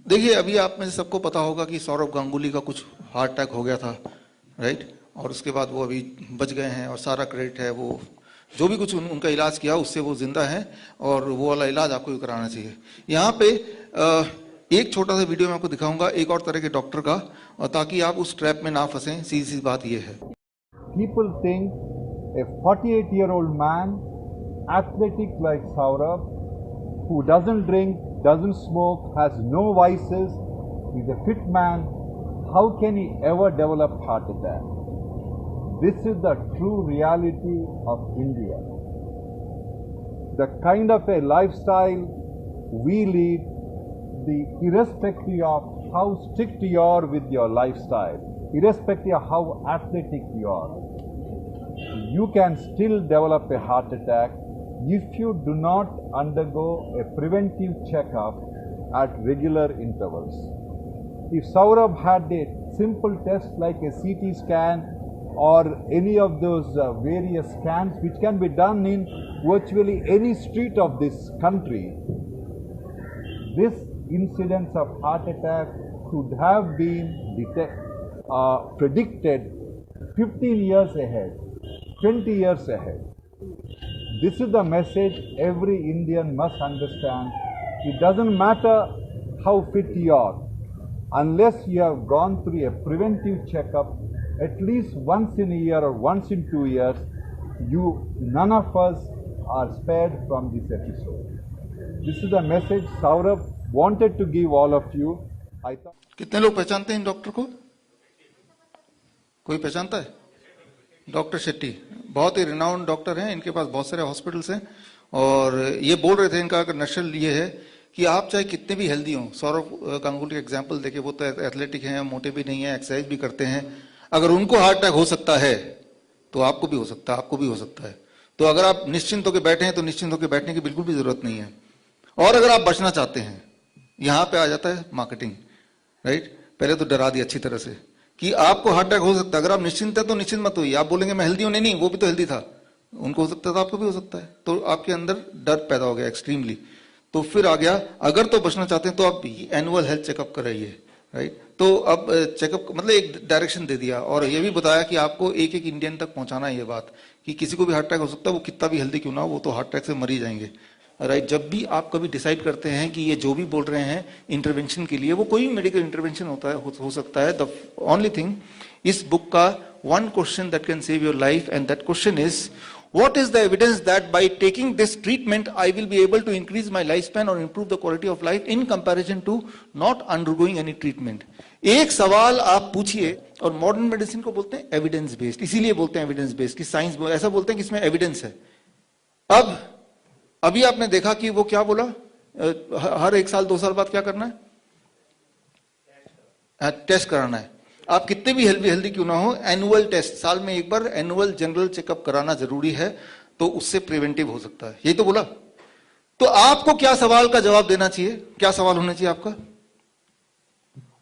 देखिए, अभी आप में से सबको पता होगा कि सौरव गांगुली का कुछ हार्ट अटैक हो गया था, राइट? और उसके बाद वो अभी बच गए हैं और सारा क्रेडिट है, वो जो भी कुछ उनका इलाज किया उससे वो जिंदा हैं, और वो वाला इलाज आपको भी कराना चाहिए। यहाँ पे एक छोटा सा वीडियो मैं आपको दिखाऊंगा एक और तरह के डॉक्टर का, और ताकि आप उस ट्रैप में ना फंसें। सीधी सी बात ये है, People think a 48-year-old man, athletic like Saurabh, who doesn't drink, doesn't smoke, has no vices, is a fit man, how can he ever develop heart attack? This is the true reality of India. The kind of a lifestyle we lead, irrespective of how strict you are with your lifestyle, irrespective of how athletic you are, you can still develop a heart attack if you do not undergo a preventive checkup at regular intervals. If Saurabh had a simple test like a CT scan or any of those various scans which can be done in virtually any street of this country, this incidence of heart attack could have been predicted 15 years ahead, 20 years ahead. This is the message every Indian must understand. It doesn't matter how fit you are, unless you have gone through a preventive checkup at least once in a year or once in 2 years, none of us are spared from this episode. This is the message Saurabh wanted to give all of you. I thought. कितने लोग पहचानते हैं in doctor को? कोई पहचानता है? Doctor Shetty बहुत ही renowned doctor हैं, इनके पास बहुत सारे हॉस्पिटल्स हैं, और ये बोल रहे थे, इनका नशल ये है कि आप चाहे कितने भी हेल्दी हों, सौरव गांगुली का एग्जांपल देखिए, वो तो एथलेटिक हैं, मोटे भी नहीं है, एक्सरसाइज भी करते हैं, अगर उनको हार्ट अटैक हो सकता है तो आपको भी हो सकता है, आपको भी हो सकता है। तो अगर आप निश्चिंत होकर बैठे हैं तो निश्चिंत होकर बैठने की बिल्कुल भी जरूरत नहीं है। और अगर आप बचना चाहते हैं, यहां पे आ जाता है मार्केटिंग, राइट? पहले तो डरा दिया अच्छी तरह से कि आपको हार्ट अटैक हो सकता है, अगर आप निश्चिंत है तो निश्चिंत मत होइए। आप बोलेंगे मैं हेल्दी हूं, नहीं, वो भी तो हेल्दी था, उनको हो सकता था, आपको भी हो सकता है, तो आपके अंदर डर पैदा हो गया एक्सट्रीमली। तो फिर आ गया, अगर तो बचना चाहते हैं तो आप एनुअल हेल्थ चेकअप कराइए, राइट? तो अब चेकअप मतलब एक डायरेक्शन दे दिया, और ये भी बताया कि आपको एक एक इंडियन तक पहुंचाना है ये बात कि किसी को भी हार्ट अटैक हो सकता है, वो कितना भी हेल्दी क्यों ना हो, वो तो हार्ट अटैक से मर ही जाएंगे, राइट? जब भी आप कभी डिसाइड करते हैं कि ये जो भी बोल रहे हैं इंटरवेंशन के लिए, वो कोई भी मेडिकल इंटरवेंशन होता है, हो सकता है, द ओनली थिंग, इस बुक का one question that can save your life, and that question is, what is the evidence that by taking this treatment I will be able to increase my lifespan or improve the quality of life in comparison to not undergoing any treatment? एक सवाल आप पूछिए, और modern medicine को बोलते हैं evidence based, इसीलिए बोलते हैं एविडेंस बेस्ड, कि साइंस ऐसा बोलते हैं कि इसमें एविडेंस है। अब अभी आपने देखा कि वो क्या बोला, हर 1 साल 2 साल बाद क्या करना है? टेस्ट कराना है। आप कितने भी हेल्दी क्यों ना हो, एनुअल टेस्ट, साल में एक बार एनुअल जनरल चेकअप कराना जरूरी है, तो उससे प्रिवेंटिव हो सकता है। यही तो बोला। तो आपको क्या सवाल का जवाब देना चाहिए, क्या सवाल होना चाहिए आपका?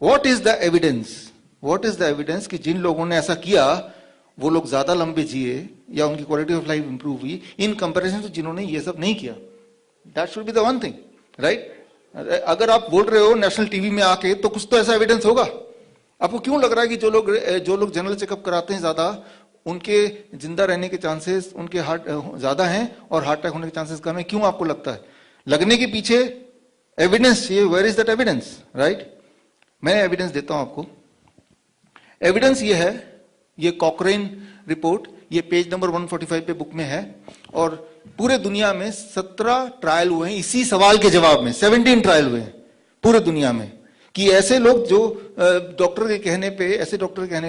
What is the evidence? What is the evidence कि जिन लोगों ने ऐसा किया वो लोग ज्यादा लंबे जिए या उनकी क्वालिटी ऑफ लाइफ इंप्रूव हुई इन कंपैरिजन टू जिन्होंने ये सब नहीं किया? That should be the one thing, right? अगर आप बोल रहे हो नेशनल टीवी में आके, तो कुछ तो ऐसा एविडेंस होगा। आपको क्यों लग रहा है कि जो लोग जनरल चेकअप कराते हैं ज्यादा, उनके जिंदा रहने के चांसेस, उनके हार्ट ज्यादा हैं और हार्ट अटैक होने के चांसेस कम है? क्यों आपको लगता है? लगने के पीछे एविडेंस चाहिए। Where is that evidence, right? मैं एविडेंस देता हूं आपको। एविडेंस ये है, ये कॉकरेन रिपोर्ट, ये पेज नंबर 145 पे बुक में है, और पूरे दुनिया में 17 ट्रायल हुए हैं इसी सवाल के जवाब में। 17 ट्रायल हुए हैं पूरे दुनिया में, कि ऐसे लोग जो डॉक्टर के कहने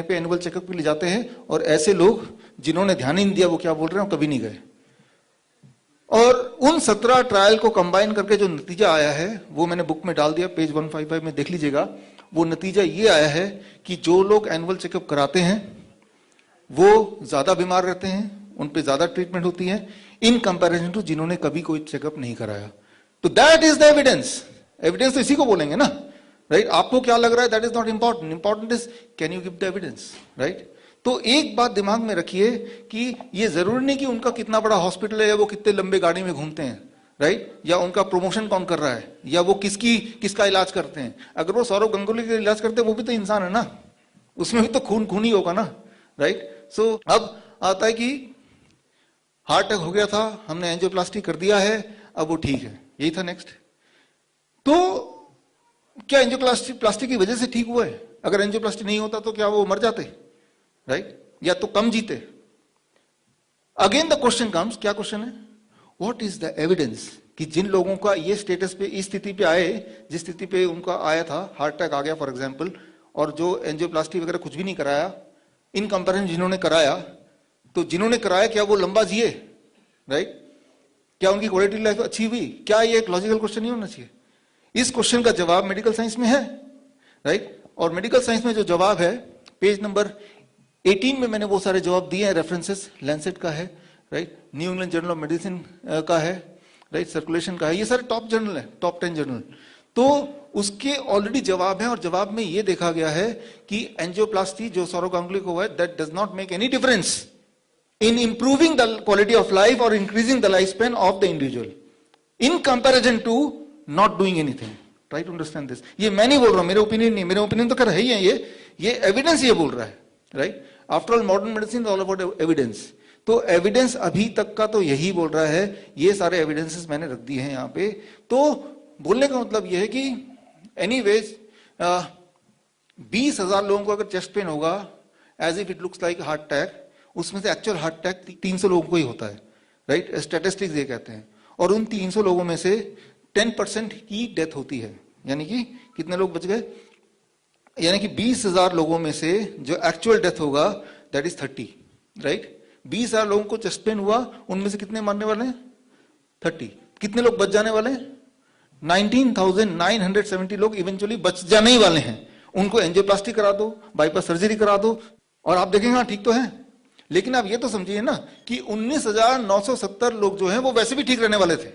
पे एनुअल चेकअप के लिए जाते हैं, और ऐसे लोग जिन्होंने ध्यान ही नहीं दिया वो क्या बोल रहे हैं, कभी नहीं गए। और उन 17 ट्रायल को कंबाइन करके जो नतीजा आया है वो मैंने बुक में डाल दिया, पेज 155 में देख लीजिएगा। वो नतीजा ये आया है कि जो लोग एनुअल चेकअप कराते हैं वो ज्यादा बीमार रहते हैं, उन पे ज्यादा ट्रीटमेंट होती है इन कंपैरिजन टू जिन्होंने कभी कोई चेकअप नहीं कराया। तो that is the evidence. Evidence तो इसी को बोलेंगे ना, राइट? आपको क्या लग रहा है, that is not important, important is can you give the evidence, right? तो एक बात दिमाग में रखिए कि ये जरूरी नहीं कि उनका कितना बड़ा हॉस्पिटल है या वो कितने लंबे गाड़ी में घूमते हैं, राइट, या उनका प्रमोशन कौन कर रहा है, या वो किसका इलाज करते हैं। अगर वो सौरव गांगुली का इलाज करते हैं, वो भी तो इंसान है ना, उसमें भी तो खून ही होगा ना, राइट। सो अब आता है कि हार्ट अटैक हो गया था, हमने एंजियोप्लास्टी कर दिया है, अब वो ठीक है, यही था नेक्स्ट। तो क्या एंजियोप्लास्टी की वजह से ठीक हुआ है? अगर एंजियोप्लास्टी नहीं होता तो क्या वो मर जाते, राइट, या तो कम जीते। अगेन द क्वेश्चन कम्स, क्या क्वेश्चन है, व्हाट इज द एविडेंस कि जिन लोगों का ये स्टेटस पे, इस स्थिति पे आए, जिस स्थिति पे उनका आया था, हार्ट अटैक आ गया फॉर एग्जांपल, और जो एंजियोप्लास्टी वगैरह कुछ भी नहीं कराया, इन कंपैरिजन जिन्होंने कराया, तो जिन्होंने कराया क्या वो लंबा जिए, राइट, क्या उनकी क्वालिटी लाइफ अच्छी हुई? क्या ये एक लॉजिकल क्वेश्चन नहीं होना चाहिए? इस क्वेश्चन का जवाब मेडिकल साइंस में है, राइट। और मेडिकल साइंस में जो जवाब है, पेज नंबर 18 में मैंने वो सारे जवाब दिए हैं, रेफरेंसेस लैंसेट का है, right, new England journal of medicine का है, राइट, सर्कुलेशन का है, ये सारे टॉप जर्नल है, टॉप 10 जर्नल। तो उसके ऑलरेडी जवाब है, और जवाब में ये देखा गया है कि एंजियोप्लास्टी जो सौरव गांगुली को हुआ है, that does not make any difference in improving the quality of life or increasing the lifespan of the individual in comparison to not doing anything. Try to understand this. ये मैं नहीं बोल रहा हूं, मेरे ओपिनियन नहीं, मेरे ओपिनियन तो कर है ही है, ये एविडेंस ये बोल रहा है, right. After all modern medicine all about evidence. तो एविडेंस अभी तक का तो यही बोल रहा है, ये सारे एविडेंसेस मैंने रख दिए हैं यहाँ पे। तो बोलने का मतलब ये है कि एनीवेज 20,000 लोगों को अगर चेस्ट पेन होगा, as if it looks like heart attack, उसमें से एक्चुअल हार्ट अटैक 300 लोगों को ही होता है, राइट, स्टैटिस्टिक्स ये कहते हैं। और उन 300 लोगों में से 10% की डेथ होती है, यानी कि कितने लोग बच गए, यानी कि 20,000 लोगों में से जो एक्चुअल डेथ होगा दैट इज 30, राइट। 20,000 लोगों को चेस्ट पेन हुआ, उनमें से कितने मरने वाले हैं? 30। कितने लोग बच जाने वाले हैं? 19,970 लोग इवेंचुअली बच जाने ही वाले हैं। उनको एंजियोप्लास्टी करा दो, बाईपास सर्जरी करा दो, और आप देखेंगे हाँ ठीक तो है। लेकिन आप ये तो समझिए ना कि 19,970 लोग जो हैं वो वैसे भी ठीक रहने वाले थे,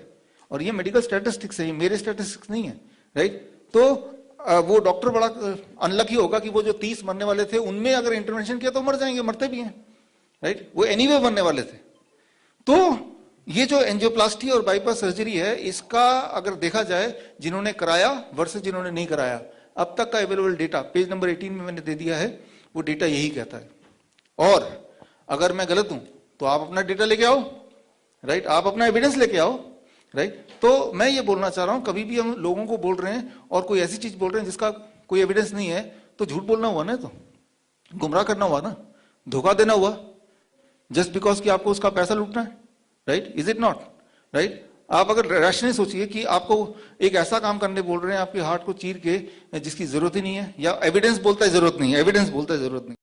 और ये मेडिकल स्टैटिस्टिक्स है, ये मेरे स्टैटिस्टिक्स नहीं है, राइट। तो वो डॉक्टर बड़ा अनलकी होगा कि वो जो 30 मरने वाले थे उनमें अगर इंटरवेंशन किया तो मर जाएंगे, मरते भी हैं, राइट, वो एनीवे मरने वाले थे। तो ये जो एंजियोप्लास्टी और बाईपास सर्जरी है, इसका अगर देखा जाए जिन्होंने कराया वर्सेस जिन्होंने नहीं कराया, अब तक का अवेलेबल डेटा पेज नंबर 18 में मैंने दे दिया है, वो डेटा यही कहता है। और अगर मैं गलत हूं तो आप अपना डेटा लेके आओ, राइट, आप अपना एविडेंस लेके आओ, राइट। तो मैं ये बोलना चाह रहा हूं, कभी भी हम लोगों को बोल रहे हैं और कोई ऐसी चीज बोल रहे हैं जिसका कोई एविडेंस नहीं है, तो झूठ बोलना हुआ ना, तो गुमराह करना हुआ ना, धोखा देना हुआ, जस्ट बिकॉज कि आपको उसका पैसा लूटना है, right, is it not, right. आप अगर रैशनली सोचिए कि आपको एक ऐसा काम करने बोल रहे हैं आपके हार्ट को चीर के जिसकी जरूरत ही नहीं है, या एविडेंस बोलता है जरूरत नहीं है, एविडेंस बोलता है जरूरत नहीं।